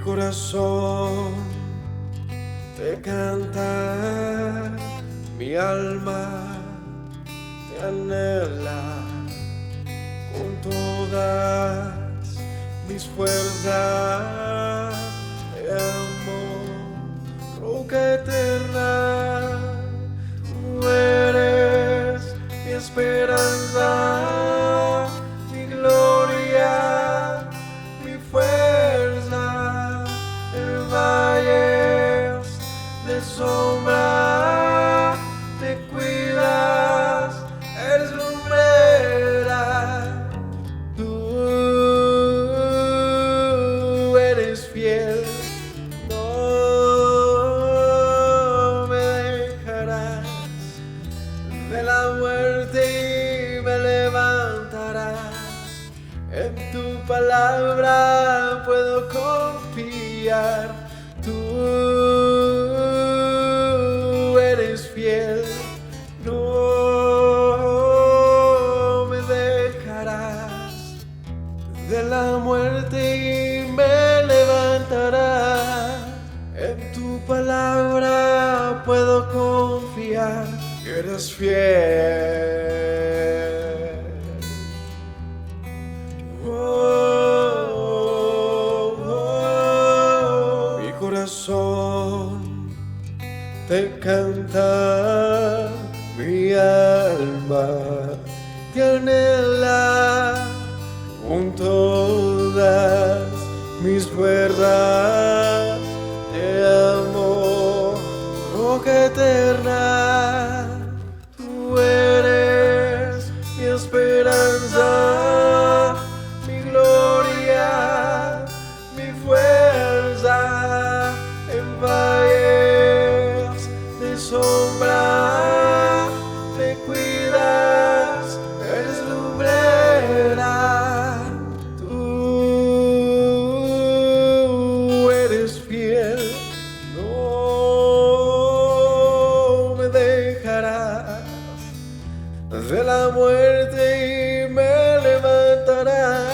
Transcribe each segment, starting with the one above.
corazón te canta, mi alma te anhela con todas mis fuerzas. Te amo, roca eterna, tú eres mi esperanza, mi gloria, mi fuerza. En valles de sombra te cuidas, eres lumbrera. Tú eres fiel, no me dejarás. De la muerte y me levantarás. En tu palabra puedo confiar. Tú eres fiel, no me dejarás. De la muerte y me levantarás. En tu palabra puedo confiar. Eres fiel. Mi corazón te canta, mi alma te anhela con todas mis fuerzas. Te amo, roca eterna, tú eres mi esperanza, mi gloria, mi fuerza. En valles de sombra te cuidas, eres lumbrera. Tú eres fiel, no me dejarás. De la muerte y me levantarás.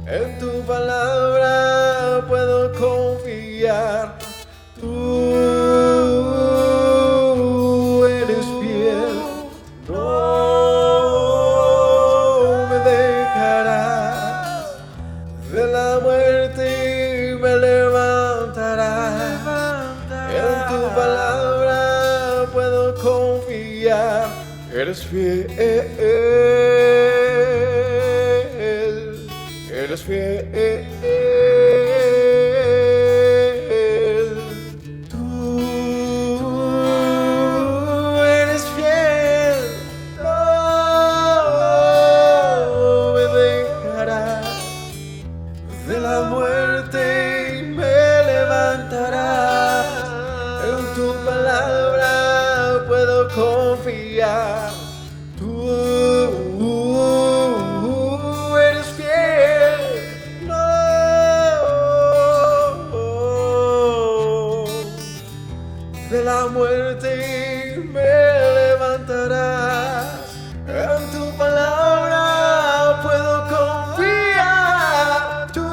En tu palabra puedo confiar. Tú eres fiel, no me dejarás. De la muerte y me levantarás. En tu palabra puedo confiar. Eres fiel, eres fiel. Tú eres fiel, no me dejarás. De la muerte y me levantarás. En tu palabra puedo confiar. Tú eres fiel, no de la muerte y me levantarás. En tu palabra puedo confiar. Tú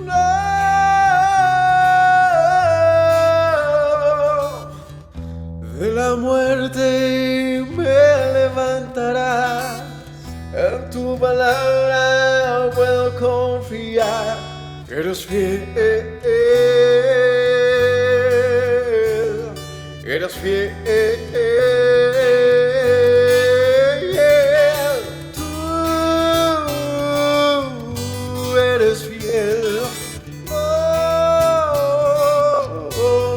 no de la muerte y me levantarás. En tu palabra puedo confiar. Eres fiel, eres fiel. Tú eres fiel, no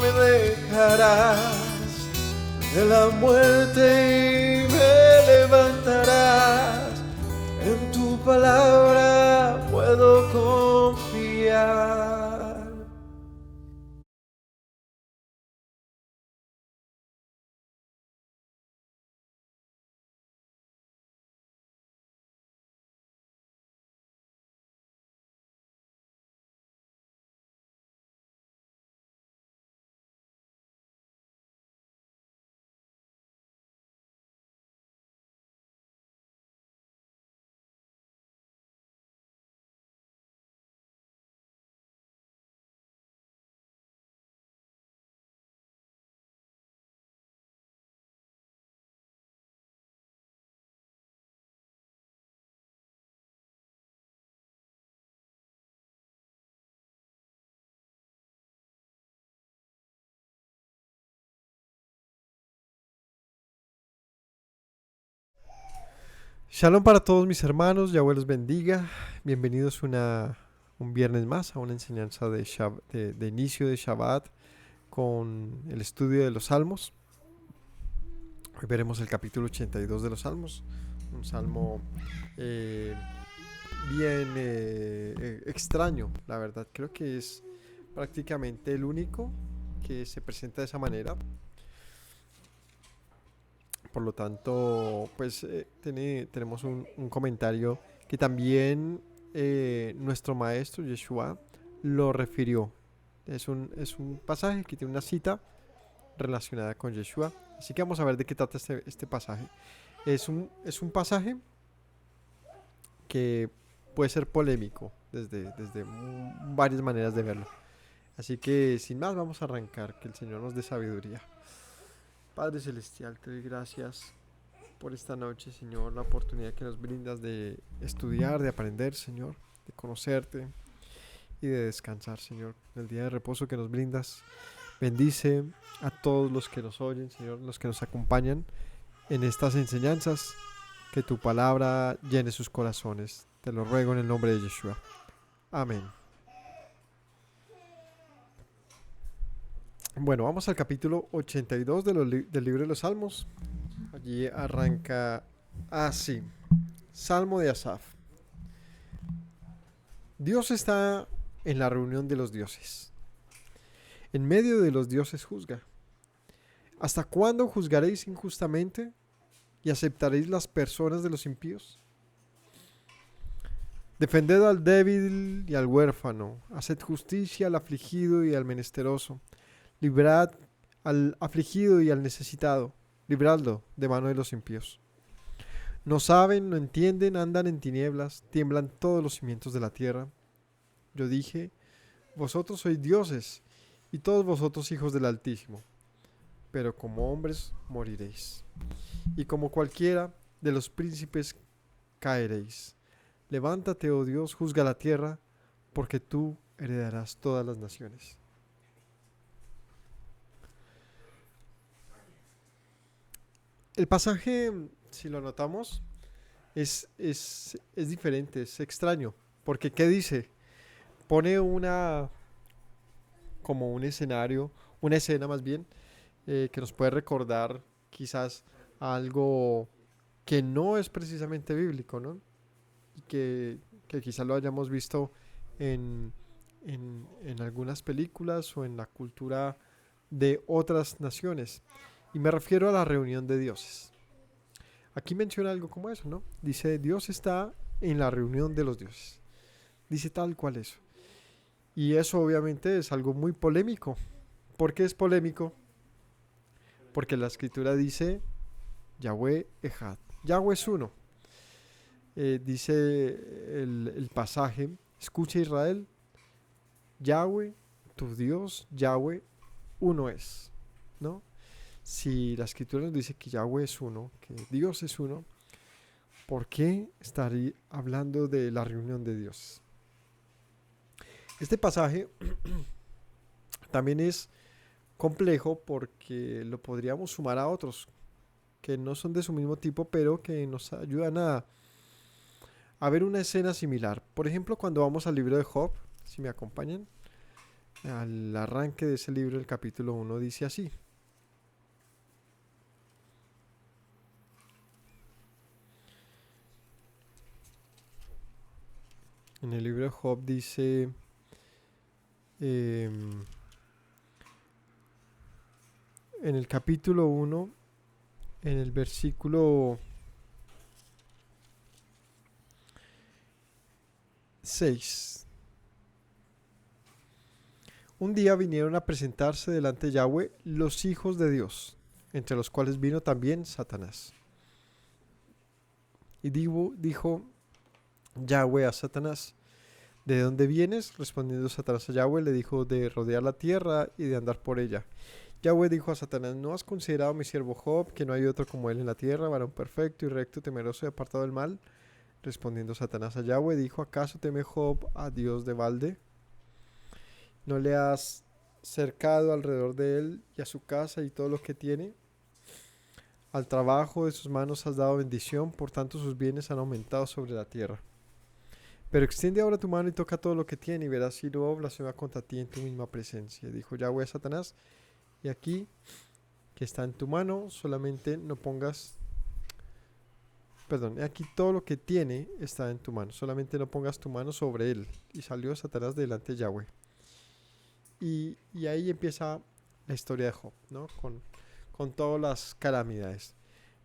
me dejarás. De la muerte y me levantarás. En tu palabra puedo confiar. Shalom para todos mis hermanos, Yahweh los bendiga. Bienvenidos un viernes más a una enseñanza de inicio de Shabbat con el estudio de los Salmos. Hoy veremos el capítulo 82 de los Salmos, un salmo bien extraño, la verdad. Creo que es prácticamente el único que se presenta de esa manera. Por lo tanto, pues tenemos un comentario que también nuestro maestro Yeshua lo refirió. Es un pasaje que tiene una cita relacionada con Yeshua. Así que vamos a ver de qué trata este pasaje. Es un pasaje que puede ser polémico desde varias maneras de verlo. Así que sin más vamos a arrancar. Que el Señor nos dé sabiduría. Padre Celestial, te doy gracias por esta noche, Señor, la oportunidad que nos brindas de estudiar, de aprender, Señor, de conocerte y de descansar, Señor. El día de reposo que nos brindas, bendice a todos los que nos oyen, Señor, los que nos acompañan en estas enseñanzas, que tu palabra llene sus corazones. Te lo ruego en el nombre de Yeshua. Amén. Bueno, vamos al capítulo 82 del libro de los Salmos. Allí arranca así. Salmo de Asaf. Dios está en la reunión de los dioses. En medio de los dioses juzga. ¿Hasta cuándo juzgaréis injustamente y aceptaréis las personas de los impíos? Defended al débil y al huérfano. Haced justicia al afligido y al menesteroso. Librad al afligido y al necesitado, libradlo de mano de los impíos. No saben, no entienden, andan en tinieblas, tiemblan todos los cimientos de la tierra. Yo dije, vosotros sois dioses, y todos vosotros hijos del Altísimo, pero como hombres moriréis, y como cualquiera de los príncipes caeréis. Levántate, oh Dios, juzga la tierra, porque tú heredarás todas las naciones. El pasaje, si lo notamos, es diferente, es extraño. Porque ¿qué dice? Pone como un escenario, una escena más bien, que nos puede recordar quizás algo que no es precisamente bíblico, ¿no? Y que quizás lo hayamos visto en algunas películas o en la cultura de otras naciones. Y me refiero a la reunión de dioses. Aquí menciona algo como eso, ¿no? Dice, Dios está en la reunión de los dioses. Dice tal cual eso. Y eso obviamente es algo muy polémico. ¿Por qué es polémico? Porque la escritura dice, Yahweh Echad. Yahweh es uno. Dice el pasaje, escucha Israel, Yahweh, tu Dios, Yahweh, uno es, ¿no? Si la escritura nos dice que Yahweh es uno, que Dios es uno, ¿por qué estaría hablando de la reunión de Dios? Este pasaje también es complejo porque lo podríamos sumar a otros que no son de su mismo tipo, pero que nos ayudan a ver una escena similar. Por ejemplo, cuando vamos al libro de Job, si me acompañan, al arranque de ese libro, el capítulo 1 dice así. En el libro de Job dice, en el capítulo 1, en el versículo 6. Un día vinieron a presentarse delante de Yahweh los hijos de Dios, entre los cuales vino también Satanás. Y dijo Yahweh a Satanás, ¿de dónde vienes? Respondiendo Satanás a Yahweh, le dijo, de rodear la tierra y de andar por ella. Yahweh dijo a Satanás, ¿no has considerado a mi siervo Job, que no hay otro como él en la tierra, varón perfecto y recto, temeroso y apartado del mal? Respondiendo Satanás a Yahweh, dijo, ¿acaso teme Job a Dios de balde? ¿No le has cercado alrededor de él y a su casa y todo lo que tiene? Al trabajo de sus manos has dado bendición, por tanto sus bienes han aumentado sobre la tierra. Pero extiende ahora tu mano y toca todo lo que tiene y verás si no blasfema contra ti en tu misma presencia. Dijo Yahweh a Satanás, y aquí que está en tu mano, solamente no pongas, perdón, aquí todo lo que tiene está en tu mano, solamente no pongas tu mano sobre él. Y salió Satanás delante de Yahweh. Y ahí empieza la historia de Job, ¿no? Con todas las calamidades.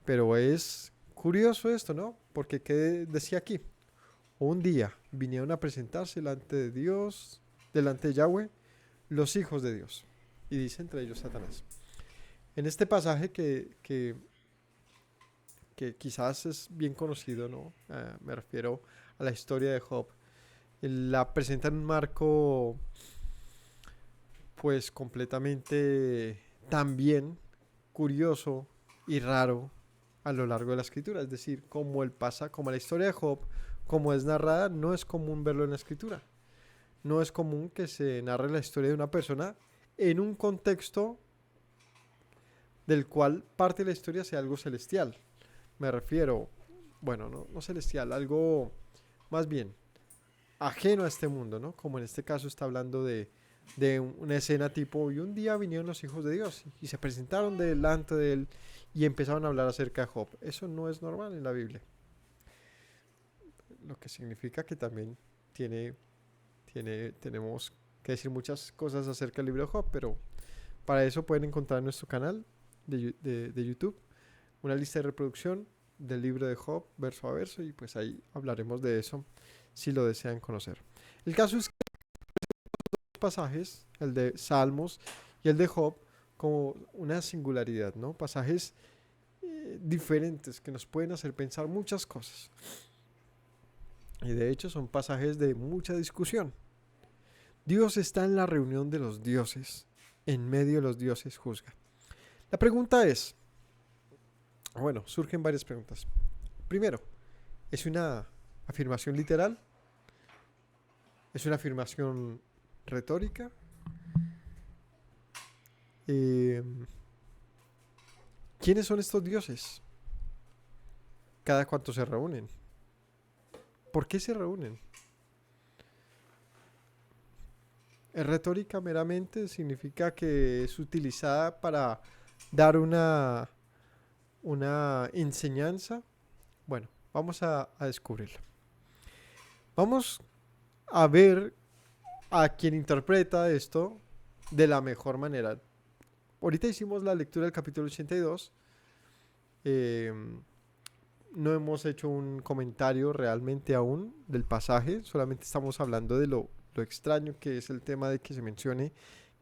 Pero es curioso esto, ¿no? Porque ¿qué decía aquí? Un día vinieron a presentarse delante de Dios, delante de Yahweh, los hijos de Dios. Y dice entre ellos Satanás. En este pasaje que quizás es bien conocido, ¿no? Me refiero a la historia de Job. La presenta en un marco, pues, completamente también curioso y raro a lo largo de la escritura. Es decir, como la historia de Job, como es narrada, no es común verlo en la escritura. No es común que se narre la historia de una persona en un contexto del cual parte de la historia sea algo celestial. Me refiero, bueno, no celestial, algo más bien ajeno a este mundo, ¿no? Como en este caso está hablando de una escena tipo, y un día vinieron los hijos de Dios y se presentaron delante de él y empezaron a hablar acerca de Job. Eso no es normal en la Biblia. Lo que significa que también tenemos que decir muchas cosas acerca del libro de Job, pero para eso pueden encontrar en nuestro canal de YouTube una lista de reproducción del libro de Job verso a verso y pues ahí hablaremos de eso si lo desean conocer. El caso es que los pasajes, el de Salmos y el de Job, como una singularidad, ¿no? Pasajes diferentes que nos pueden hacer pensar muchas cosas. Y de hecho son pasajes de mucha discusión. Dios está en la reunión de los dioses, en medio de los dioses juzga. La pregunta es, bueno, surgen varias preguntas. Primero, ¿es una afirmación literal? ¿Es una afirmación retórica? ¿Quiénes son estos dioses? ¿Cada cuánto se reúnen? ¿Por qué se reúnen? ¿Es retórica meramente? ¿Significa que es utilizada para dar una enseñanza? Bueno, vamos a descubrirlo. Vamos a ver a quien interpreta esto de la mejor manera. Ahorita hicimos la lectura del capítulo 82. No hemos hecho un comentario realmente aún del pasaje, solamente estamos hablando de lo extraño que es el tema de que se mencione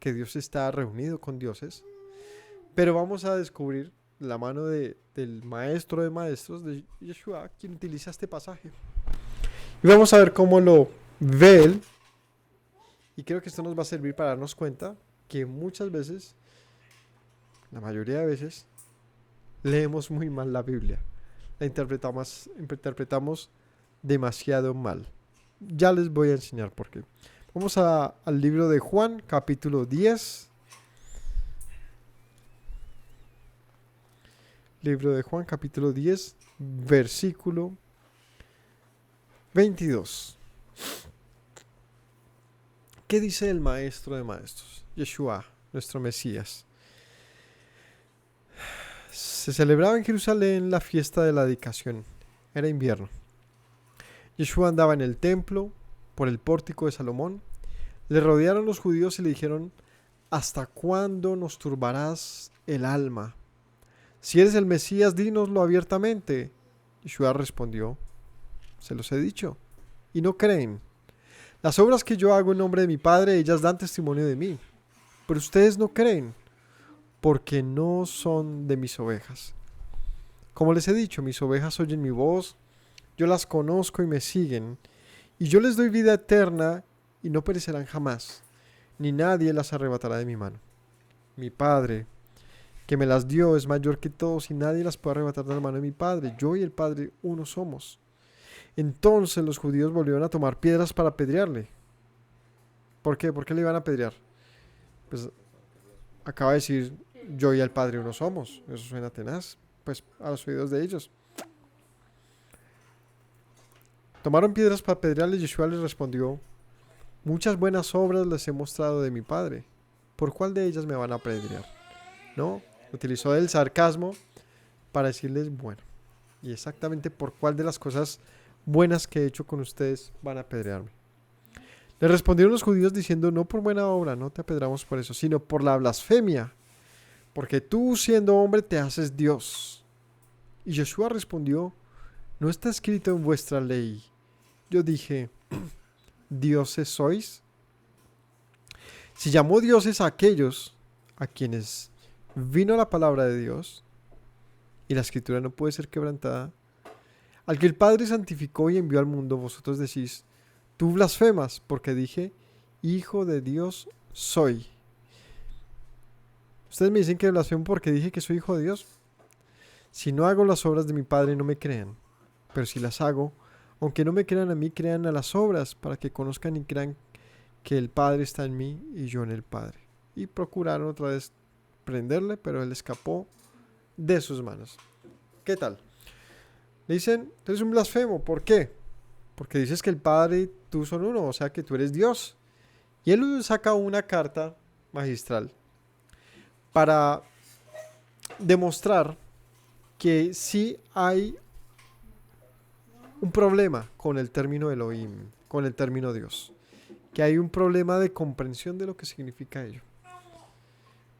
que Dios está reunido con dioses. Pero vamos a descubrir la mano del maestro de maestros, de Yeshua, quien utiliza este pasaje. Y vamos a ver cómo lo ve él. Y creo que esto nos va a servir para darnos cuenta que muchas veces, la mayoría de veces, leemos muy mal la Biblia. La interpretamos demasiado mal. Ya les voy a enseñar por qué. Vamos al libro de Juan, capítulo 10. Libro de Juan, capítulo 10, versículo 22. ¿Qué dice el maestro de maestros? Yeshua, nuestro Mesías. Se celebraba en Jerusalén la fiesta de la dedicación. Era invierno. Yeshua andaba en el templo, por el pórtico de Salomón. Le rodearon los judíos y le dijeron: ¿hasta cuándo nos turbarás el alma? Si eres el Mesías, dínoslo abiertamente. Yeshua respondió: se los he dicho, y no creen. Las obras que yo hago en nombre de mi Padre, ellas dan testimonio de mí. Pero ustedes no creen, porque no son de mis ovejas. Como les he dicho, mis ovejas oyen mi voz, yo las conozco y me siguen, y yo les doy vida eterna y no perecerán jamás, ni nadie las arrebatará de mi mano. Mi Padre, que me las dio, es mayor que todos y nadie las puede arrebatar de la mano de mi Padre. Yo y el Padre uno somos. Entonces los judíos volvieron a tomar piedras para apedrearle. ¿Por qué? ¿Por qué le iban a apedrear? Pues acaba de decir: yo y el Padre uno somos. Eso suena tenaz. pues a los oídos de ellos. Tomaron piedras para apedrearle. Yeshua les respondió: muchas buenas obras les he mostrado de mi Padre. ¿Por cuál de ellas me van a apedrear? ¿No? Utilizó el sarcasmo para decirles, bueno, y exactamente por cuál de las cosas buenas que he hecho con ustedes van a apedrearme. Le respondieron los judíos diciendo: no por buena obra, no te apedreamos por eso, sino por la blasfemia, porque tú, siendo hombre, te haces Dios. Y Yeshua respondió: ¿no está escrito en vuestra ley? Yo dije: ¿dioses sois? Si llamó dioses a aquellos a quienes vino la palabra de Dios, y la escritura no puede ser quebrantada, al que el Padre santificó y envió al mundo, vosotros decís: tú blasfemas, porque dije: hijo de Dios soy. Ustedes me dicen que blasfemo porque dije que soy hijo de Dios. Si no hago las obras de mi Padre, no me crean. Pero si las hago, aunque no me crean a mí, crean a las obras, para que conozcan y crean que el Padre está en mí y yo en el Padre. Y procuraron otra vez prenderle, pero él escapó de sus manos. ¿Qué tal? Le dicen: tú eres un blasfemo. ¿Por qué? Porque dices que el Padre y tú son uno, o sea que tú eres Dios. Y él saca una carta magistral para demostrar que sí hay un problema con el término Elohim, con el término Dios. Que hay un problema de comprensión de lo que significa ello.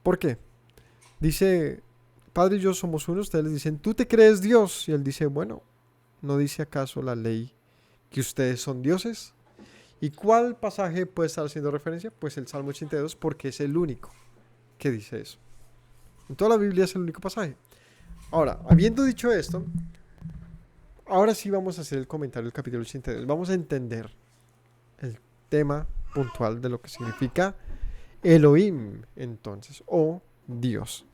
¿Por qué? Dice: Padre y yo somos uno. Ustedes les dicen: ¿tú te crees Dios? Y él dice: bueno, ¿no dice acaso la ley que ustedes son dioses? ¿Y cuál pasaje puede estar haciendo referencia? Pues el Salmo 82, porque es el único que dice eso. En toda la Biblia es el único pasaje. Ahora, habiendo dicho esto, ahora sí vamos a hacer el comentario del capítulo 82. Vamos a entender el tema puntual de lo que significa Elohim, entonces, o Dios.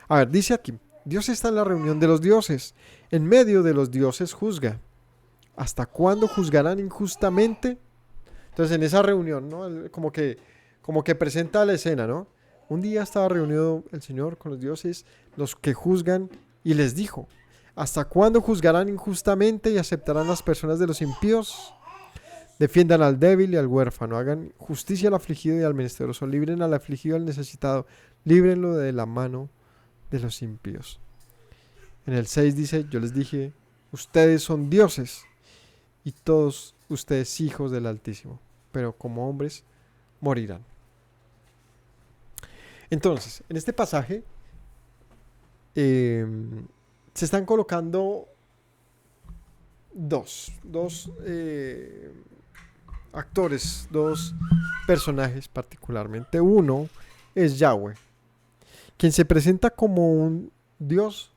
A ver, dice aquí: Dios está en la reunión de los dioses. En medio de los dioses juzga. ¿Hasta cuándo juzgarán injustamente? Entonces, en esa reunión, ¿no? Como que presenta la escena, ¿no? Un día estaba reunido el Señor con los dioses, los que juzgan, y les dijo: ¿hasta cuándo juzgarán injustamente y aceptarán las personas de los impíos? Defiendan al débil y al huérfano, hagan justicia al afligido y al menesteroso, libren al afligido y al necesitado, líbrenlo de la mano de los impíos. En el 6 dice: yo les dije: ustedes son dioses y todos ustedes hijos del Altísimo, pero como hombres morirán. Entonces, en este pasaje se están colocando dos actores, dos personajes particularmente. Uno es Yahweh, quien se presenta como un Dios,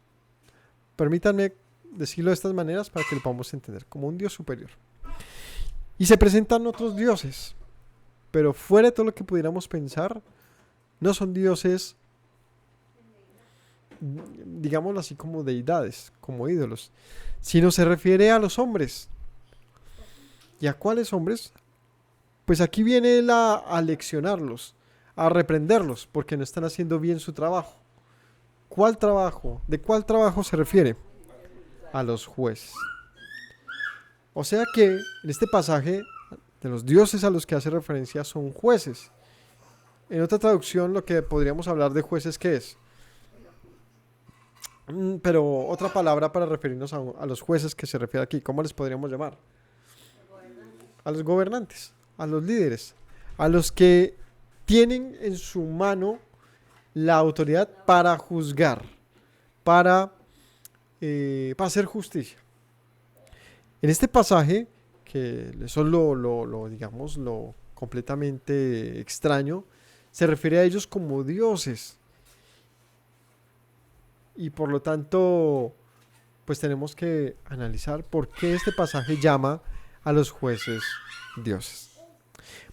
permítanme decirlo de estas maneras para que lo podamos entender, como un Dios superior. Y se presentan otros dioses, pero fuera de todo lo que pudiéramos pensar, no son dioses, digámoslo así, como deidades, como ídolos, sino se refiere a los hombres. ¿Y a cuáles hombres? Pues aquí viene él a leccionarlos, a reprenderlos, porque no están haciendo bien su trabajo. ¿Cuál trabajo? ¿De cuál trabajo se refiere? A los jueces. O sea que en este pasaje, de los dioses a los que hace referencia son jueces. En otra traducción, lo que podríamos hablar de jueces, ¿qué es? Pero otra palabra para referirnos a los jueces que se refiere aquí, ¿cómo les podríamos llamar? A los gobernantes, a los líderes, a los que tienen en su mano la autoridad para juzgar, para hacer justicia. En este pasaje, que eso es digamos, lo completamente extraño, se refiere a ellos como dioses. Y por lo tanto, pues tenemos que analizar por qué este pasaje llama a los jueces dioses.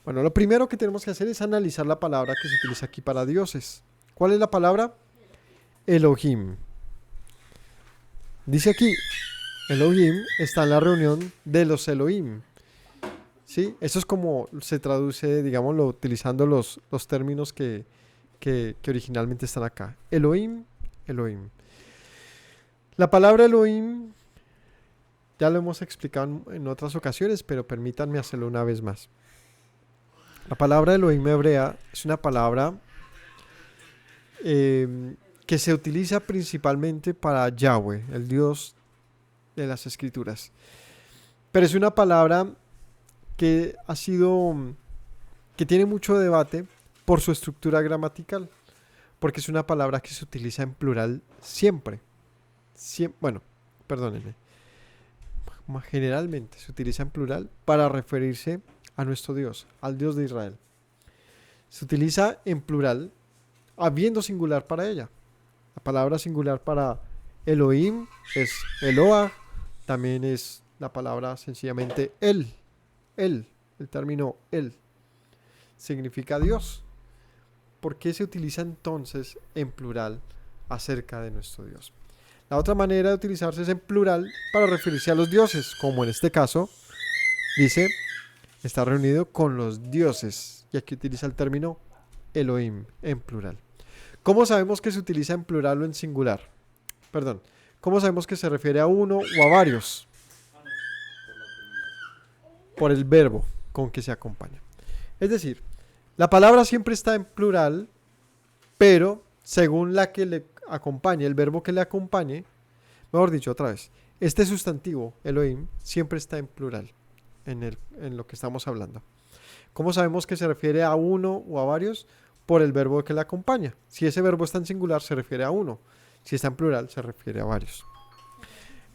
Bueno, lo primero que tenemos que hacer es analizar la palabra que se utiliza aquí para dioses. ¿Cuál es la palabra? Elohim. Dice aquí: Elohim está en la reunión de los Elohim. ¿Sí? Eso es como se traduce, digámoslo, utilizando los términos que originalmente están acá. Elohim, Elohim. La palabra Elohim ya lo hemos explicado en otras ocasiones, pero permítanme hacerlo una vez más. La palabra Elohim hebrea es una palabra que se utiliza principalmente para Yahweh, el Dios de las Escrituras. Pero es una palabra que que tiene mucho debate por su estructura gramatical, porque es una palabra que se utiliza en plural siempre. Bueno, perdónenme. Generalmente se utiliza en plural para referirse a nuestro Dios, al Dios de Israel. Se utiliza en plural habiendo singular para ella. La palabra singular para Elohim es Eloah, también es la palabra sencillamente el término el, significa Dios. ¿Por qué se utiliza entonces en plural acerca de nuestro Dios? La otra manera de utilizarse es en plural para referirse a los dioses, como en este caso dice, está reunido con los dioses, y aquí utiliza el término Elohim en plural. ¿Cómo sabemos que se utiliza en plural o en singular? Perdón, ¿cómo sabemos que se refiere a uno o a varios? Por el verbo con que se acompaña. Es decir, la palabra siempre está en plural, pero según la que le acompañe, el verbo que le acompañe, mejor dicho, otra vez, este sustantivo, Elohim, siempre está en plural en lo que estamos hablando. ¿Cómo sabemos que se refiere a uno o a varios? Por el verbo que le acompaña. Si ese verbo está en singular, se refiere a uno. Si está en plural, se refiere a varios.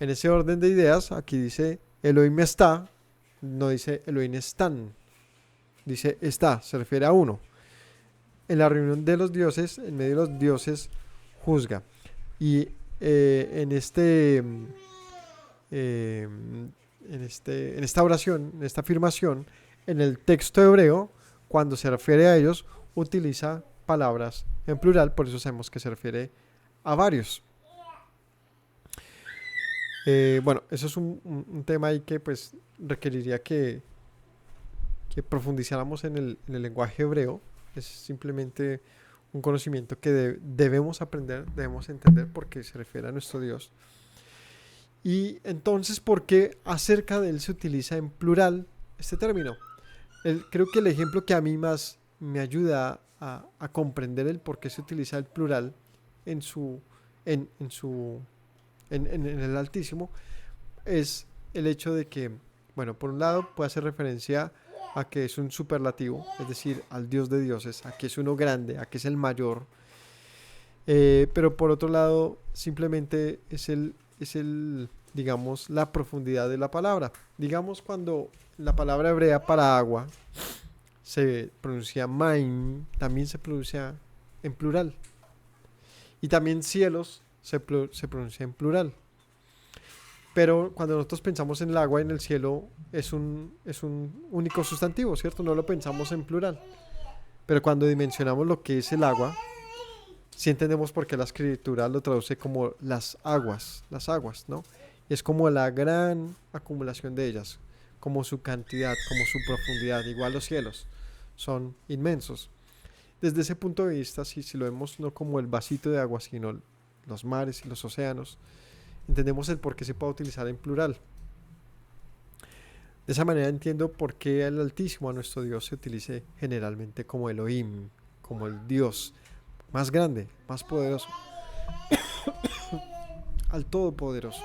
En ese orden de ideas, aquí dice Elohim está, no dice Elohim están. Dice está, se refiere a uno. En la reunión de los dioses, en medio de los dioses, juzga. Y en esta oración, en esta afirmación, en el texto hebreo, cuando se refiere a ellos, utiliza palabras en plural, por eso sabemos que se refiere a varios. Bueno, eso es un tema ahí que pues requeriría que profundizáramos en el lenguaje hebreo. Es simplemente un conocimiento que debemos aprender, debemos entender porque se refiere a nuestro Dios. Y entonces, ¿por qué acerca de él se utiliza en plural este término? Creo que el ejemplo que a mí más me ayuda a comprender el por qué se utiliza el plural en el Altísimo es el hecho de que, bueno, por un lado puede hacer referencia a que es un superlativo, es decir, al Dios de dioses, a que es uno grande, a que es el mayor, pero por otro lado simplemente es digamos, la profundidad de la palabra. Digamos, cuando la palabra hebrea para agua se pronuncia maim, también se pronuncia en plural. Y también cielos se pronuncia en plural. Pero cuando nosotros pensamos en el agua, en el cielo, es un único sustantivo, ¿cierto? No lo pensamos en plural. Pero cuando dimensionamos lo que es el agua, sí entendemos por qué la escritura lo traduce como las aguas, ¿no? Y es como la gran acumulación de ellas, como su cantidad, como su profundidad. Igual los cielos son inmensos. Desde ese punto de vista, si lo vemos no como el vasito de agua, sino los mares y los océanos, entendemos el por qué se puede utilizar en plural. De esa manera entiendo por qué el Altísimo, a nuestro Dios, se utilice generalmente como Elohim, como el Dios más grande, más poderoso, al Todopoderoso.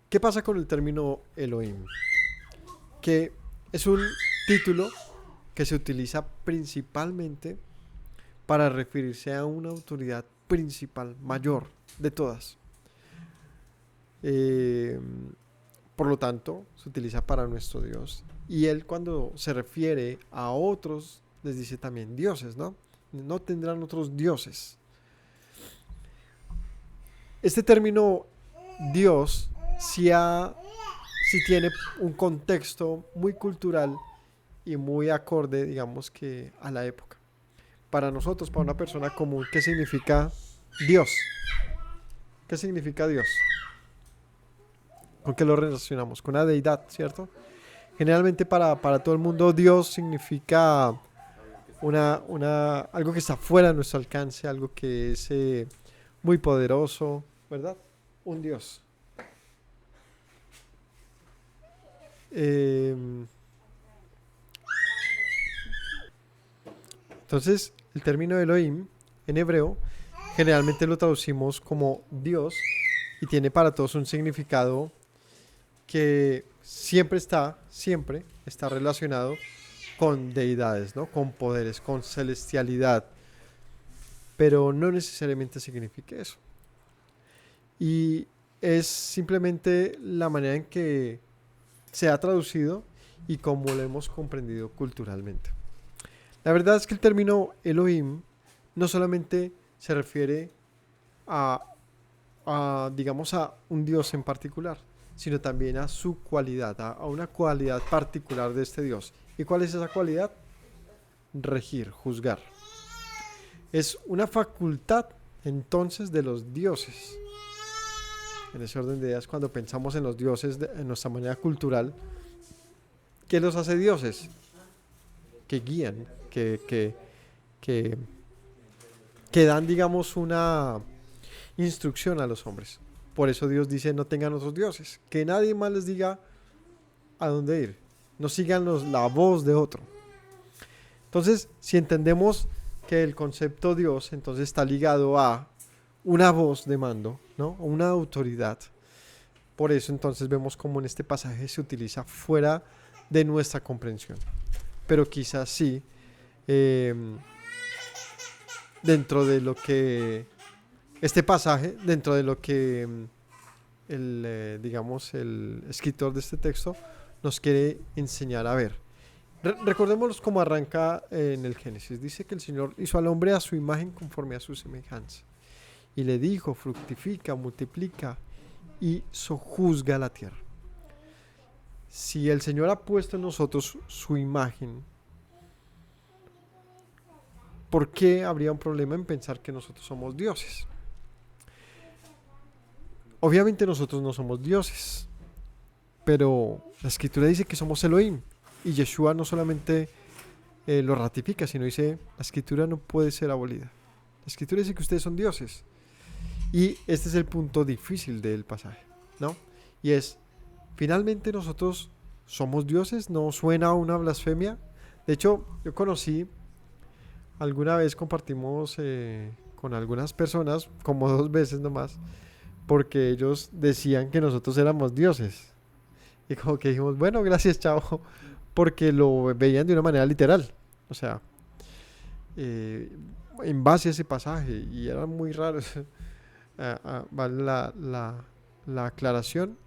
¿Qué pasa con el término Elohim? Que es un título que se utiliza principalmente para referirse a una autoridad principal, mayor de todas. Por lo tanto, se utiliza para nuestro Dios. Y él, cuando se refiere a otros, les dice también dioses, ¿no? No tendrán otros dioses. Este término Dios sí tiene un contexto muy cultural y muy acorde, digamos, que a la época. Para nosotros, para una persona común, ¿qué significa Dios? ¿Qué significa Dios? ¿Con qué lo relacionamos? Con una deidad, ¿cierto? Generalmente para todo el mundo Dios significa algo que está fuera de nuestro alcance, algo que es muy poderoso, ¿verdad? Un Dios. Em, entonces, el término Elohim en hebreo generalmente lo traducimos como Dios y tiene para todos un significado que siempre está relacionado con deidades, ¿no? Con poderes, con celestialidad, pero no necesariamente significa eso. Y es simplemente la manera en que se ha traducido y cómo lo hemos comprendido culturalmente. La verdad es que el término Elohim no solamente se refiere digamos, a un Dios en particular, sino también a su cualidad, a una cualidad particular de este Dios. ¿Y cuál es esa cualidad? Regir, juzgar. Es una facultad entonces de los dioses. En ese orden de ideas, cuando pensamos en los dioses en nuestra manera cultural, ¿qué los hace dioses? Que guían, que, que dan, digamos, una instrucción a los hombres. Por eso Dios dice, no tengan otros dioses, que nadie más les diga a dónde ir, no sigan la voz de otro. Entonces, si entendemos que el concepto Dios entonces está ligado a una voz de mando, ¿no? Una autoridad. Por eso entonces vemos cómo en este pasaje se utiliza fuera de nuestra comprensión. Pero quizás sí, dentro de lo que este pasaje, dentro de lo que digamos, el escritor de este texto nos quiere enseñar a ver. Recordemos cómo arranca en el Génesis. Dice que el Señor hizo al hombre a su imagen conforme a su semejanza. Y le dijo, fructifica, multiplica y sojuzga la tierra. Si el Señor ha puesto en nosotros su imagen, ¿por qué habría un problema en pensar que nosotros somos dioses? Obviamente nosotros no somos dioses, pero la Escritura dice que somos Elohim. Y Yeshua no solamente lo ratifica, sino dice, la Escritura no puede ser abolida. La Escritura dice que ustedes son dioses. Y este es el punto difícil del pasaje, ¿no? Y es, finalmente nosotros somos dioses, ¿no suena a una blasfemia? De hecho, yo conocí, alguna vez compartimos con algunas personas, como 2 veces nomás, porque ellos decían que nosotros éramos dioses. Y como que dijimos, bueno, gracias, chao, porque lo veían de una manera literal. O sea, en base a ese pasaje, y era muy raro. Vale la aclaración.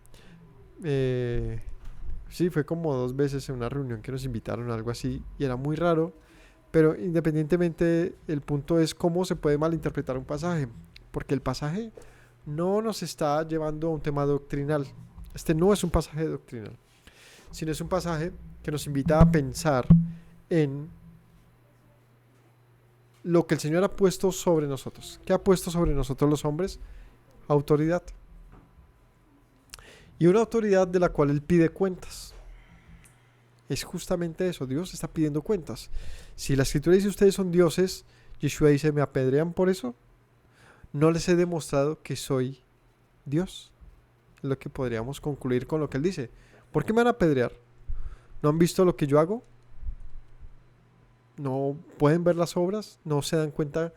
Sí, fue como 2 veces en una reunión que nos invitaron, algo así, y era muy raro. Pero independientemente, el punto es cómo se puede malinterpretar un pasaje, porque el pasaje no nos está llevando a un tema doctrinal. Este no es un pasaje doctrinal, sino es un pasaje que nos invita a pensar en lo que el Señor ha puesto sobre nosotros. ¿Qué ha puesto sobre nosotros los hombres? Autoridad. Y una autoridad de la cual Él pide cuentas. Es justamente eso, Dios está pidiendo cuentas. Si la Escritura dice ustedes son dioses, Yeshua dice, ¿me apedrean por eso? No les he demostrado que soy Dios. Es lo que podríamos concluir con lo que Él dice. ¿Por qué me van a apedrear? ¿No han visto lo que yo hago? ¿No pueden ver las obras? ¿No se dan cuenta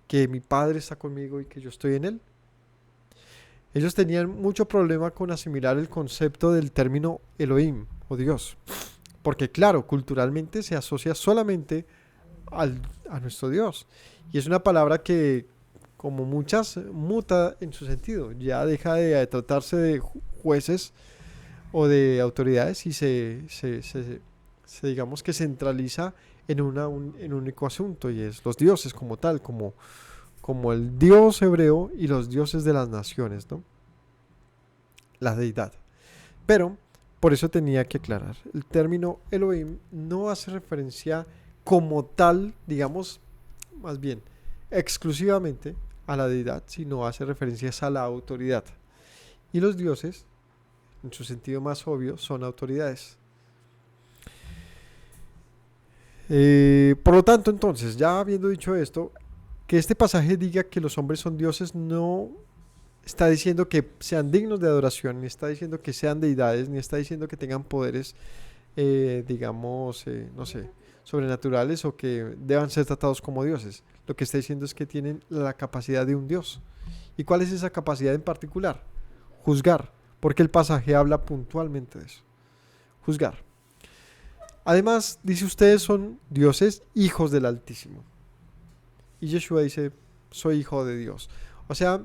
que mi Padre está conmigo y que yo estoy en Él? Ellos tenían mucho problema con asimilar el concepto del término Elohim o Dios. Porque claro, culturalmente se asocia solamente a nuestro Dios. Y es una palabra que, como muchas, muta en su sentido. Ya deja de tratarse de jueces o de autoridades y digamos que centraliza en un único asunto, y es los dioses como tal, como el Dios hebreo y los dioses de las naciones, ¿no? La deidad. Pero por eso tenía que aclarar, el término Elohim no hace referencia como tal, digamos, más bien exclusivamente a la deidad, sino hace referencias a la autoridad. Y los dioses, en su sentido más obvio, son autoridades. Por lo tanto, entonces, ya habiendo dicho esto, que este pasaje diga que los hombres son dioses no está diciendo que sean dignos de adoración, ni está diciendo que sean deidades, ni está diciendo que tengan poderes, digamos, no sé, sobrenaturales o que deban ser tratados como dioses. Lo que está diciendo es que tienen la capacidad de un Dios. ¿Y cuál es esa capacidad en particular? Juzgar, porque el pasaje habla puntualmente de eso. Juzgar. Además, dice, ustedes son dioses, hijos del Altísimo. Y Yeshua dice, soy hijo de Dios. O sea,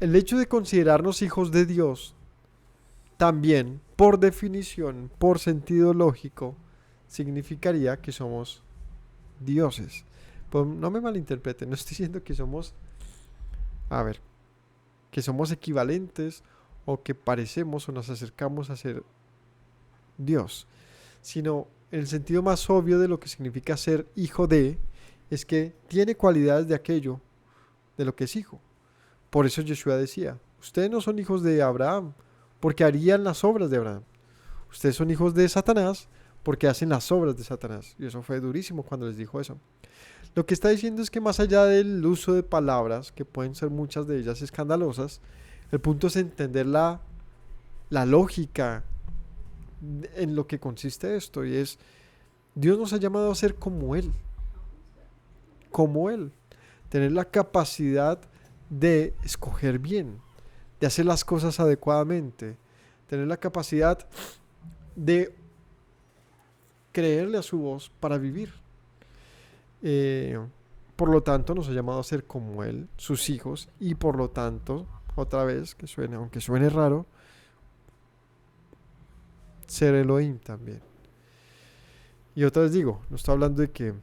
el hecho de considerarnos hijos de Dios, también, por definición, por sentido lógico, significaría que somos dioses. Pues no me malinterpreten, no estoy diciendo que somos, a ver, que somos equivalentes o que parecemos o nos acercamos a ser Dios, sino en el sentido más obvio de lo que significa ser hijo de, es que tiene cualidades de aquello de lo que es hijo. Por eso Yeshua decía, ustedes no son hijos de Abraham, porque harían las obras de Abraham. Ustedes son hijos de Satanás, porque hacen las obras de Satanás. Y eso fue durísimo cuando les dijo eso. Lo que está diciendo es que más allá del uso de palabras, que pueden ser muchas de ellas escandalosas, el punto es entender la lógica en lo que consiste esto. Y es, Dios nos ha llamado a ser como Él. Como Él. Tener la capacidad de escoger bien, de hacer las cosas adecuadamente, tener la capacidad de creerle a su voz para vivir. Por lo tanto, nos ha llamado a ser como Él, sus hijos, y por lo tanto, otra vez, que suene, aunque suene raro, ser Elohim también. Y otra vez digo, no estoy hablando de que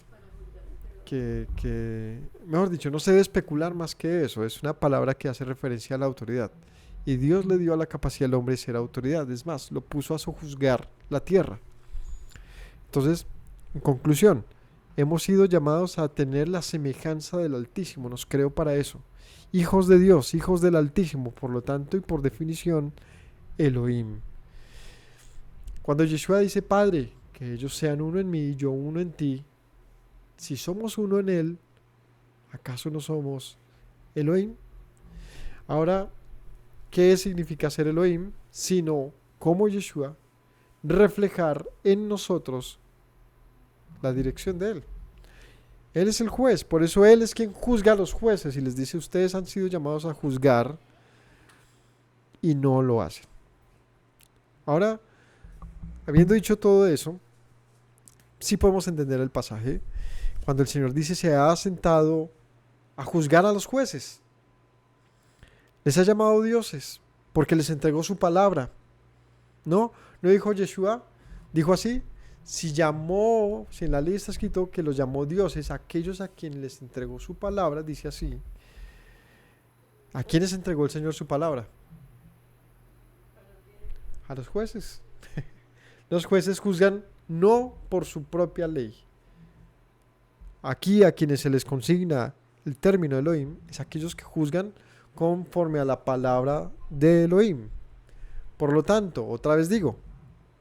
mejor dicho, no se debe especular más que eso, es una palabra que hace referencia a la autoridad. Y Dios le dio a la capacidad al hombre de ser autoridad, es más, lo puso a sojuzgar la tierra. Entonces, en conclusión, hemos sido llamados a tener la semejanza del Altísimo, nos creó para eso. Hijos de Dios, hijos del Altísimo, por lo tanto y por definición, Elohim. Cuando Yeshua dice, Padre, que ellos sean uno en mí y yo uno en ti, si somos uno en Él, ¿acaso no somos Elohim? Ahora, ¿qué significa ser Elohim? Sino, como Yeshua, reflejar en nosotros la dirección de Él. Él es el juez, por eso Él es quien juzga a los jueces y les dice, ustedes han sido llamados a juzgar y no lo hacen. Ahora, habiendo dicho todo eso, sí podemos entender el pasaje cuando el Señor dice se ha sentado a juzgar a los jueces. Les ha llamado dioses porque les entregó su palabra. No dijo Yeshua, dijo así, si en la ley está escrito que los llamó dioses a aquellos a quienes les entregó su palabra, dice así. ¿A quiénes entregó el Señor su palabra? A los jueces. Los jueces juzgan no por su propia ley. Aquí a quienes se les consigna el término Elohim es aquellos que juzgan conforme a la palabra de Elohim. Por lo tanto, otra vez digo,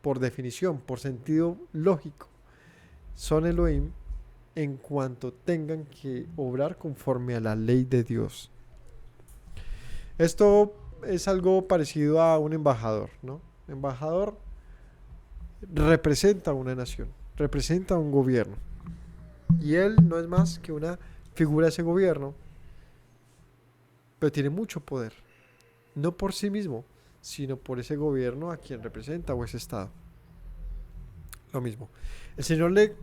por definición, por sentido lógico, son Elohim en cuanto tengan que obrar conforme a la ley de Dios. Esto es algo parecido a un embajador, ¿no? Un embajador representa a una nación, representa a un gobierno. Y él no es más que una figura de ese gobierno, pero tiene mucho poder. No por sí mismo, sino por ese gobierno a quien representa o ese estado. Lo mismo. El Señor le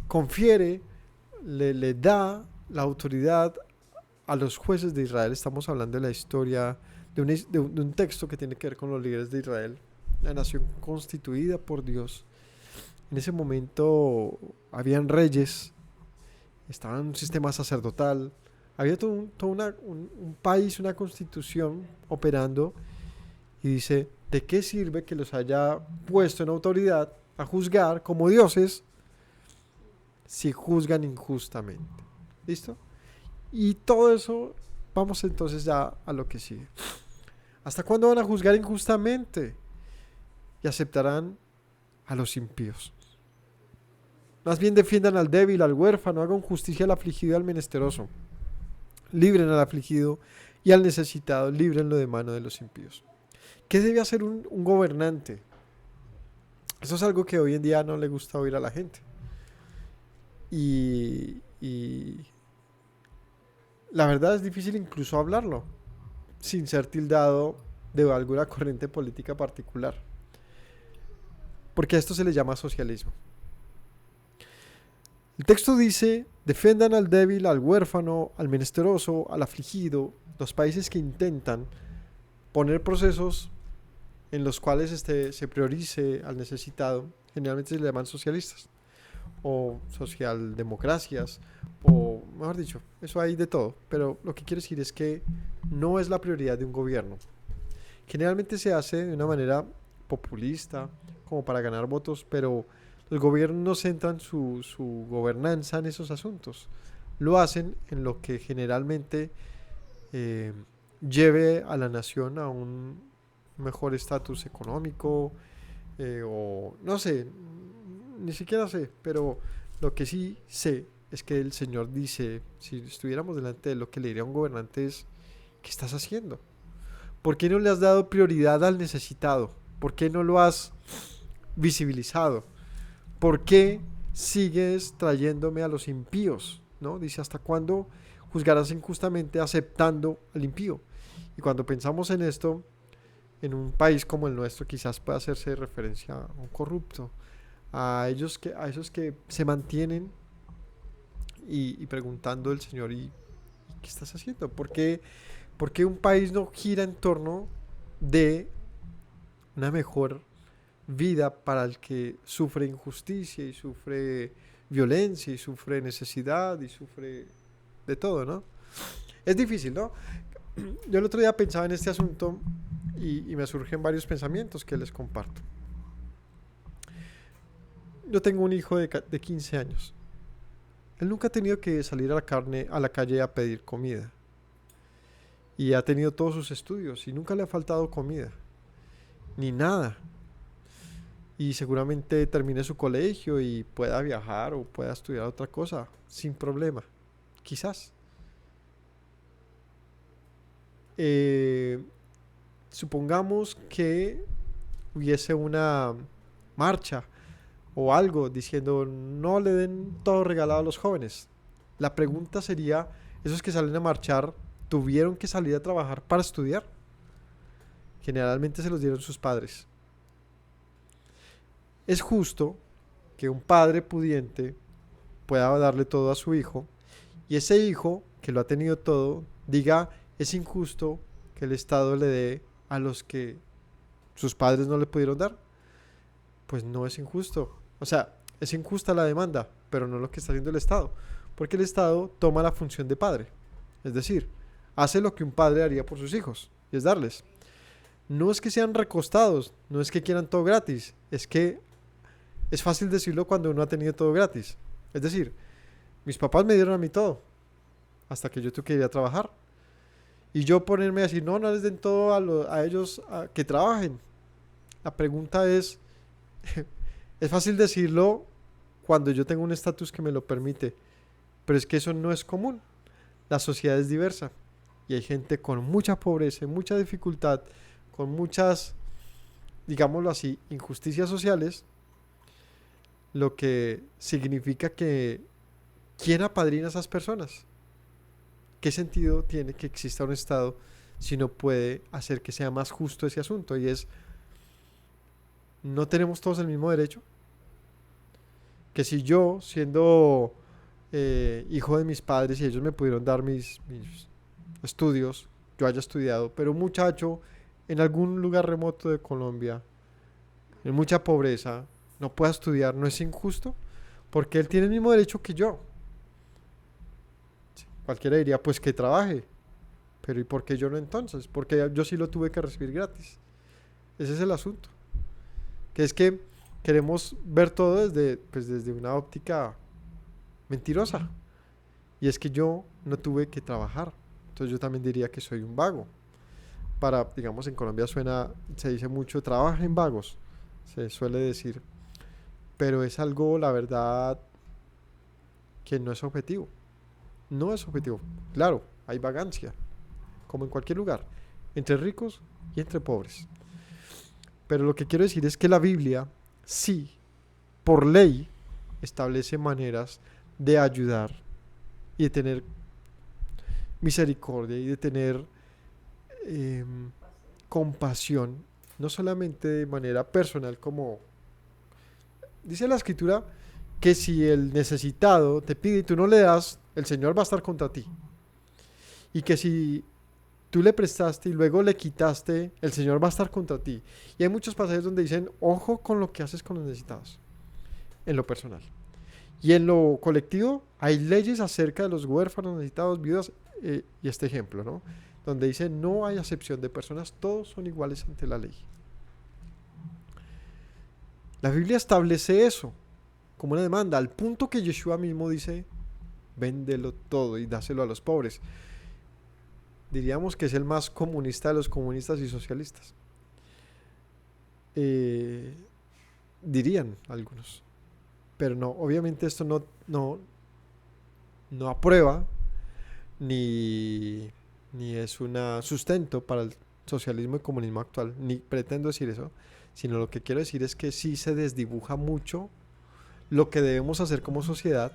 confiere, le da la autoridad a los jueces de Israel. Estamos hablando de la historia de un texto que tiene que ver con los líderes de Israel, la nación constituida por Dios. En ese momento habían reyes, estaba en un sistema sacerdotal, había todo un país, una constitución operando, y dice, ¿de qué sirve que los haya puesto en autoridad a juzgar como dioses si juzgan injustamente? ¿Listo? Y todo eso, vamos entonces ya a lo que sigue. ¿Hasta cuándo van a juzgar injustamente? Y aceptarán a los impíos. Más bien defiendan al débil, al huérfano, hagan justicia al afligido y al menesteroso. libren al afligido y al necesitado, líbrenlo de mano de los impíos. ¿Qué debe hacer un gobernante? Eso es algo que hoy en día no le gusta oír a la gente. Y la verdad es difícil incluso hablarlo sin ser tildado de alguna corriente política particular. Porque a esto se le llama socialismo. El texto dice: defendan al débil, al huérfano, al menesteroso, al afligido. Los países que intentan poner procesos en los cuales se priorice al necesitado, generalmente se le llaman socialistas o socialdemocracias, o mejor dicho, eso hay de todo, pero lo que quiero decir es que no es la prioridad de un gobierno. Generalmente se hace de una manera populista, como para ganar votos, pero los gobiernos no centran su gobernanza en esos asuntos. Lo hacen en lo que generalmente eh, lleve a la nación a un mejor estatus económico, o no sé, ni siquiera sé, pero lo que sí sé es que el Señor dice: si estuviéramos delante de lo que le diría a un gobernante es: ¿qué estás haciendo? ¿Por qué no le has dado prioridad al necesitado? ¿Por qué no lo has visibilizado? ¿Por qué sigues trayéndome a los impíos? ¿No? Dice: ¿hasta cuándo juzgarás injustamente aceptando al impío? Y cuando pensamos en esto, en un país como el nuestro, quizás pueda hacerse referencia a un corrupto, a esos que se mantienen y preguntando al Señor: ¿y qué estás haciendo? ¿Por qué un país no gira en torno de una mejor vida para el que sufre injusticia y sufre violencia y sufre necesidad y sufre de todo, ¿no? Es difícil, ¿no? Yo el otro día pensaba en este asunto y me surgen varios pensamientos que les comparto. Yo tengo un hijo de 15 años. Él nunca ha tenido que salir a la calle a pedir comida. Y ha tenido todos sus estudios y nunca le ha faltado comida, ni nada. Y seguramente termine su colegio y pueda viajar o pueda estudiar otra cosa sin problema. Quizás. Eh, Supongamos que hubiese una marcha o algo diciendo: no le den todo regalado a los jóvenes. La pregunta sería: ¿esos que salen a marchar tuvieron que salir a trabajar para estudiar? Generalmente se los dieron sus padres. Es justo que un padre pudiente pueda darle todo a su hijo y ese hijo que lo ha tenido todo diga: es injusto que el Estado le dé a los que sus padres no le pudieron dar. Pues no es injusto. O sea, es injusta la demanda, pero no lo que está haciendo el Estado, porque el Estado toma la función de padre, es decir, hace lo que un padre haría por sus hijos, y es darles. No es que sean recostados, no es que quieran todo gratis, es que es fácil decirlo cuando uno ha tenido todo gratis. Es decir, mis papás me dieron a mí todo, hasta que yo tuve que ir a trabajar. Y yo ponerme a decir: no, no les den todo a ellos que trabajen. La pregunta es, es fácil decirlo cuando yo tengo un estatus que me lo permite, pero es que eso no es común. La sociedad es diversa y hay gente con mucha pobreza, mucha dificultad, con muchas, digámoslo así, injusticias sociales, lo que significa que ¿quién apadrina a esas personas? ¿Qué sentido tiene que exista un Estado si no puede hacer que sea más justo ese asunto? Y es: ¿no tenemos todos el mismo derecho? Que si yo, siendo hijo de mis padres y ellos me pudieron dar mis estudios, yo haya estudiado, pero un muchacho en algún lugar remoto de Colombia, en mucha pobreza, no pueda estudiar, ¿no es injusto? Porque él tiene el mismo derecho que yo. Cualquiera diría: pues que trabaje. Pero ¿y por qué yo no entonces? Porque yo sí lo tuve que recibir gratis. Ese es el asunto. Que es que queremos ver todo desde una óptica mentirosa. Y es que yo no tuve que trabajar. Entonces yo también diría que soy un vago. Digamos, en Colombia se dice mucho: trabajen vagos. Se suele decir. Pero es algo, la verdad, que no es objetivo. No es objetivo. Claro, hay vagancia, como en cualquier lugar, entre ricos y entre pobres. Pero lo que quiero decir es que la Biblia sí, por ley, establece maneras de ayudar y de tener misericordia y de tener eh, compasión, no solamente de manera personal, como dice la escritura, que si el necesitado te pide y tú no le das, el Señor va a estar contra ti. Y que si tú le prestaste y luego le quitaste, el Señor va a estar contra ti. Y hay muchos pasajes donde dicen, ojo con lo que haces con los necesitados, en lo personal. Y en lo colectivo hay leyes acerca de los huérfanos, necesitados, viudas, y este ejemplo, ¿no? Donde dice, no hay acepción de personas, todos son iguales ante la ley. La Biblia establece eso como una demanda, al punto que Yeshua mismo dice, véndelo todo y dáselo a los pobres. Diríamos que es el más comunista de los comunistas y socialistas. Dirían algunos. Pero no, obviamente esto no aprueba ni es un sustento para el socialismo y comunismo actual, ni pretendo decir eso, sino lo que quiero decir es que sí se desdibuja mucho lo que debemos hacer como sociedad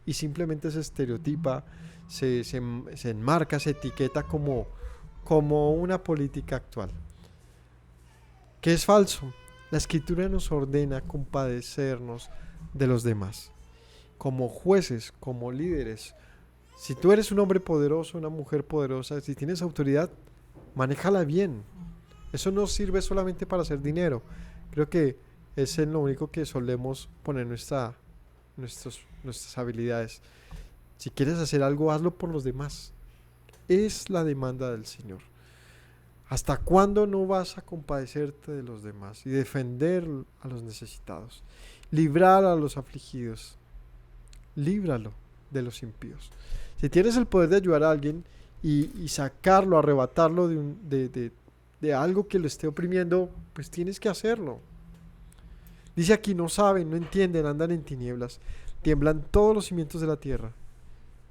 y simplemente se estereotipa, se enmarca, se etiqueta como una política actual. Que es falso. La escritura nos ordena compadecernos de los demás. Como jueces, como líderes. Si tú eres un hombre poderoso, una mujer poderosa, si tienes autoridad, manéjala bien. Eso no sirve solamente para hacer dinero. Creo que es en lo único que solemos poner nuestras habilidades. Si quieres hacer algo, hazlo por los demás. Es la demanda del Señor. ¿Hasta cuándo no vas a compadecerte de los demás y defender a los necesitados? Librar a los afligidos. Líbralo de los impíos. Si tienes el poder de ayudar a alguien y sacarlo, arrebatarlo de algo que lo esté oprimiendo, pues tienes que hacerlo. Dice aquí, no saben, no entienden, andan en tinieblas, tiemblan todos los cimientos de la tierra.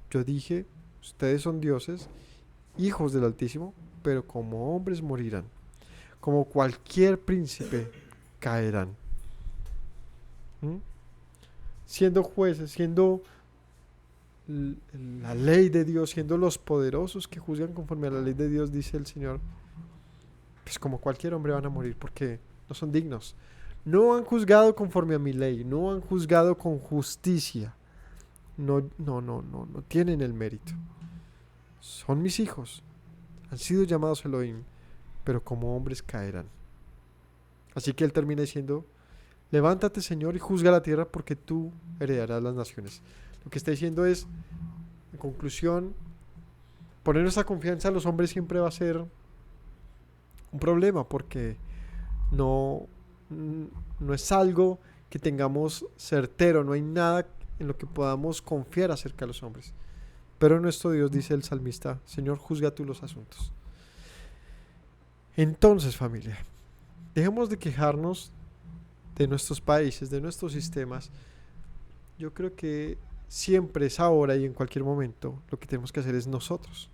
Yo dije, ustedes son dioses, hijos del Altísimo, pero como hombres morirán, como cualquier príncipe caerán. ¿Mm? Siendo jueces, siendo la ley de Dios, siendo los poderosos que juzgan conforme a la ley de Dios, dice el Señor, pues como cualquier hombre van a morir porque no son dignos. No han juzgado conforme a mi ley, no han juzgado con justicia. No tienen el mérito. Son mis hijos, han sido llamados Elohim, pero como hombres caerán. Así que él termina diciendo, levántate, Señor, y juzga la tierra porque tú heredarás las naciones. Lo que está diciendo es, en conclusión, poner nuestra confianza en los hombres siempre va a ser un problema porque no es algo que tengamos certero, no hay nada en lo que podamos confiar acerca de los hombres. Pero nuestro Dios, dice el salmista, Señor, juzga tú los asuntos. Entonces, familia, dejemos de quejarnos de nuestros países, de nuestros sistemas. Yo creo que siempre es ahora y en cualquier momento lo que tenemos que hacer es nosotros,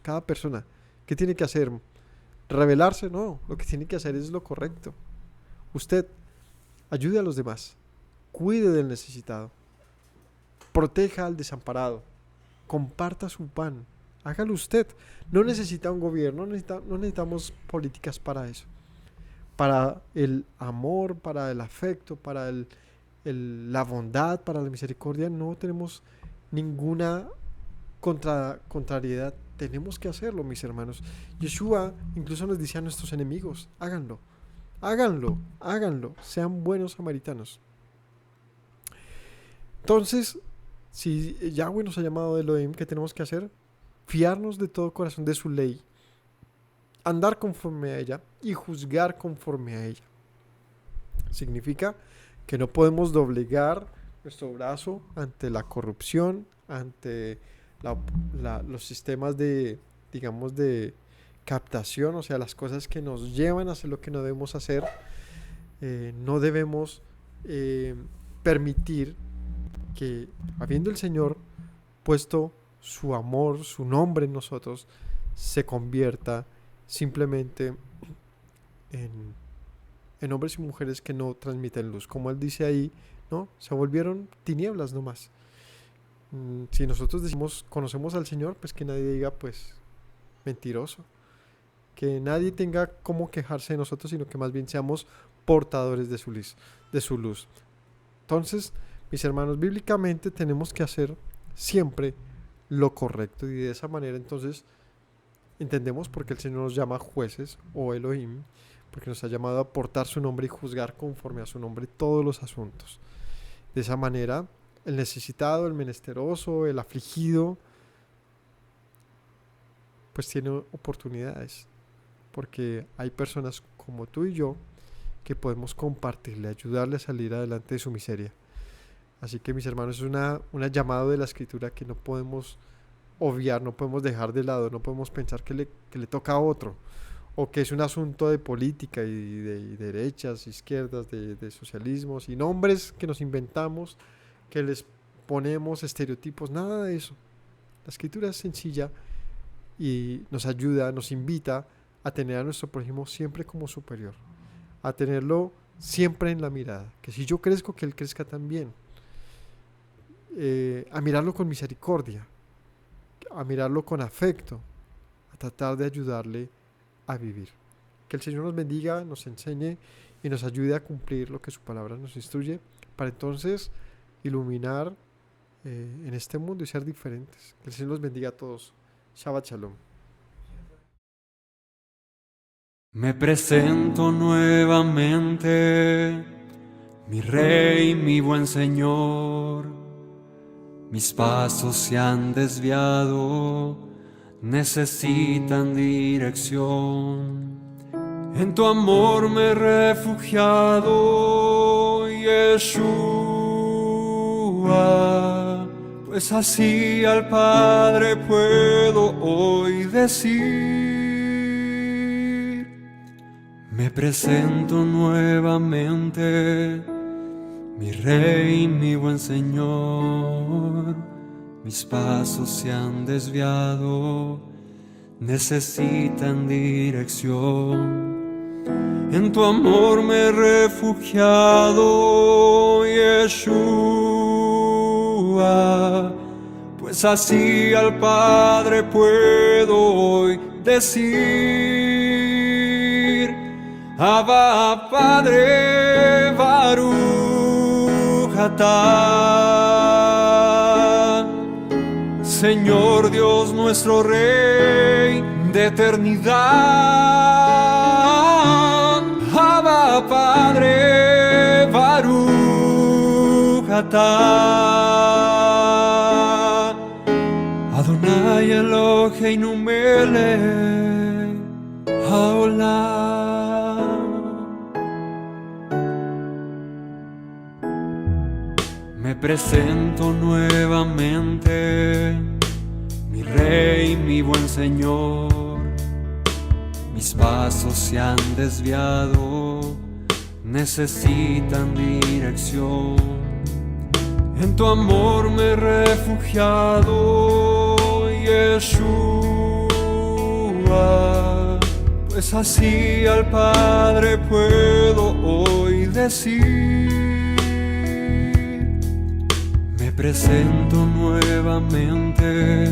cada persona. ¿Qué tiene que hacer? ¿Rebelarse? No, lo que tiene que hacer es lo correcto. Usted ayude a los demás, cuide del necesitado, proteja al desamparado, comparta su pan, hágalo usted. No necesita un gobierno, no necesitamos políticas para eso. Para el amor, para el afecto, para la bondad, para la misericordia, no tenemos ninguna contrariedad. Tenemos que hacerlo, mis hermanos. Yeshua incluso nos dice a nuestros enemigos, háganlo, sean buenos samaritanos. Entonces, si Yahweh nos ha llamado Elohim, ¿qué tenemos que hacer? Fiarnos de todo corazón de su ley, andar conforme a ella y juzgar conforme a ella. Significa que no podemos doblegar nuestro brazo ante la corrupción, ante los sistemas de captación, o sea, las cosas que nos llevan a hacer lo que no debemos hacer. No debemos permitir que, habiendo el Señor puesto su amor, su nombre en nosotros se convierta simplemente en hombres y mujeres que no transmiten luz. Como él dice ahí, ¿no? Se volvieron tinieblas nomás. Si nosotros decimos conocemos al Señor, pues que nadie diga pues mentiroso. Que nadie tenga cómo quejarse de nosotros, sino que más bien seamos portadores de su luz. Entonces, mis hermanos, bíblicamente tenemos que hacer siempre lo correcto, y de esa manera entonces entendemos por qué el Señor nos llama jueces o Elohim, porque nos ha llamado a portar su nombre y juzgar conforme a su nombre todos los asuntos. De esa manera, el necesitado, el menesteroso, el afligido, pues tiene oportunidades, porque hay personas como tú y yo que podemos compartirle, ayudarle a salir adelante de su miseria. Así que, mis hermanos, es una llamado de la Escritura que no podemos obviar, no podemos dejar de lado, no podemos pensar que le toca a otro, o que es un asunto de política y de derechas, izquierdas, de socialismos y nombres que nos inventamos, que les ponemos estereotipos, nada de eso. La Escritura es sencilla y nos ayuda, nos invita a tener a nuestro prójimo siempre como superior, a tenerlo siempre en la mirada, que si yo crezco, que él crezca también, a mirarlo con misericordia, a mirarlo con afecto, a tratar de ayudarle a vivir. Que el Señor nos bendiga, nos enseñe y nos ayude a cumplir lo que su palabra nos instruye, para entonces iluminar en este mundo y ser diferentes. Que el Señor los bendiga a todos. Shabbat Shalom. Me presento nuevamente, mi Rey, mi buen Señor. Mis pasos se han desviado, necesitan dirección. En tu amor me he refugiado, Yeshua, pues así al Padre puedo hoy decir. Me presento nuevamente, mi Rey, mi buen Señor. Mis pasos se han desviado, necesitan dirección. En tu amor me he refugiado, Yeshua, pues así al Padre puedo hoy decir. Abba, Padre, Baruch atah, Señor Dios nuestro Rey de eternidad. Abba, Padre, Baruch atah, Adonai Eloheinu melech haolam. Me presento nuevamente, mi Rey, mi buen Señor. Mis pasos se han desviado, necesitan dirección. En tu amor me he refugiado, Yeshua, pues así al Padre puedo hoy decir. Me presento nuevamente,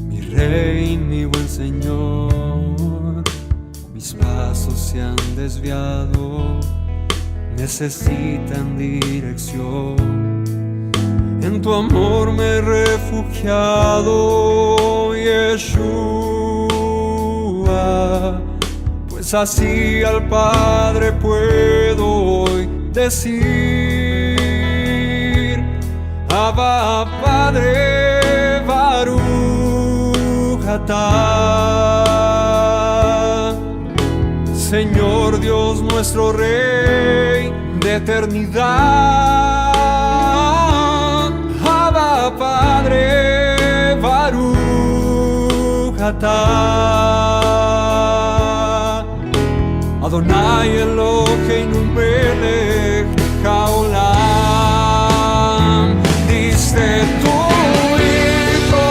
mi Rey, mi buen Señor. Mis pasos se han desviado, necesitan dirección. En tu amor me he refugiado, Yeshua, pues así al Padre puedo hoy decir. Abba, Padre, Baruch atah, Señor Dios nuestro Rey de eternidad. Abba, Padre, Baruch atah, Adonai Eloheinu melech haolam. Diste tu Hijo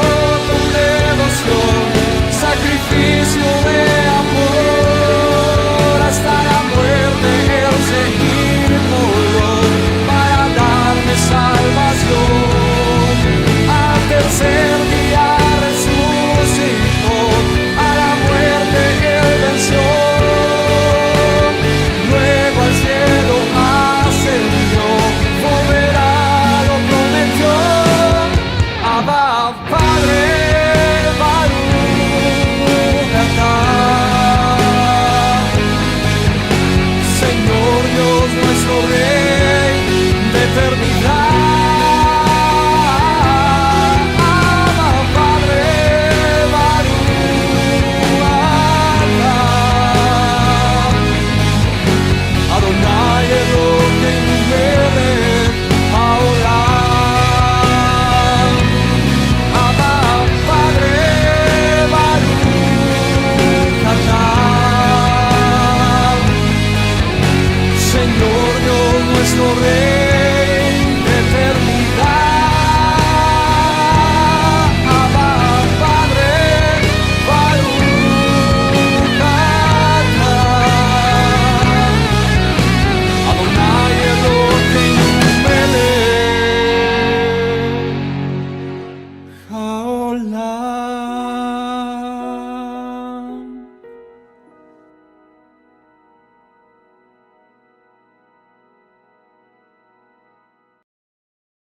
העולם.